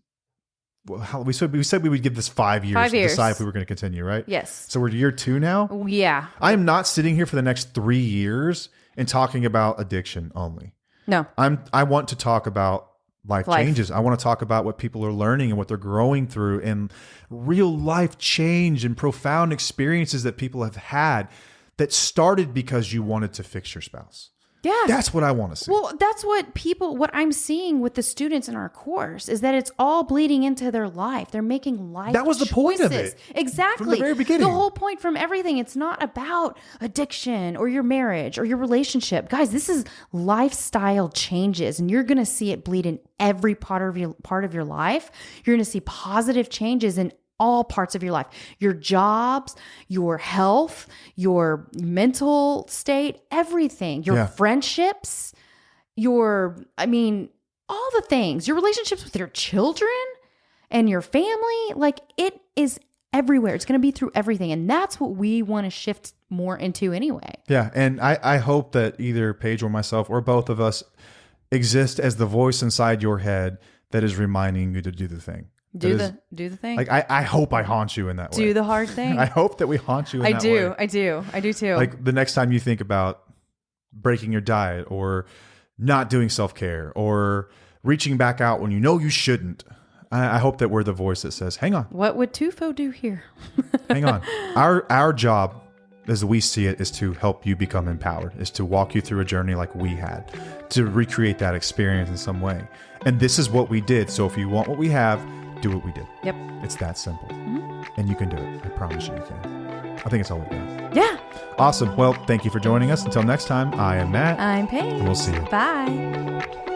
we said we would give this 5 years, 5 to years. decide if we were going to continue, right? Yes. So we're year 2 now? Yeah. I am not sitting here for the next 3 years and talking about addiction only. No. I want to talk about life changes. I want to talk about what people are learning and what they're growing through and real life change and profound experiences that people have had that started because you wanted to fix your spouse. Yeah. That's what I want to see. Well, that's what I'm seeing with the students in our course is that it's all bleeding into their life. They're making life That was the point of choices. it. Exactly. From the very beginning. The whole point from everything. It's not about addiction or your marriage or your relationship. Guys, this is lifestyle changes and you're going to see it bleed in every part of your life. You're going to see positive changes in all parts of your life, your jobs, your health, your mental state, everything, your friendships, all the things, your relationships with your children and your family, like it is everywhere. It's going to be through everything. And that's what we want to shift more into anyway. Yeah. And I hope that either Paige or myself or both of us exist as the voice inside your head that is reminding you to do the thing. Do the thing. Like I hope I haunt you in that way. Do the hard thing. I hope that we haunt you in that way. I do too. Like the next time you think about breaking your diet or not doing self-care or reaching back out when you know you shouldn't, I hope that we're the voice that says, hang on. What would Tufo do here? Hang on. Our job, as we see it, is to help you become empowered, is to walk you through a journey like we had, to recreate that experience in some way. And this is what we did. So if you want what we have, do what we did. Yep. It's that simple. Mm-hmm. And you can do it. I promise you can. I think it's all we've got. Yeah. Awesome. Well, thank you for joining us. Until next time, I am Matt. I'm Paige. And we'll see you. Bye.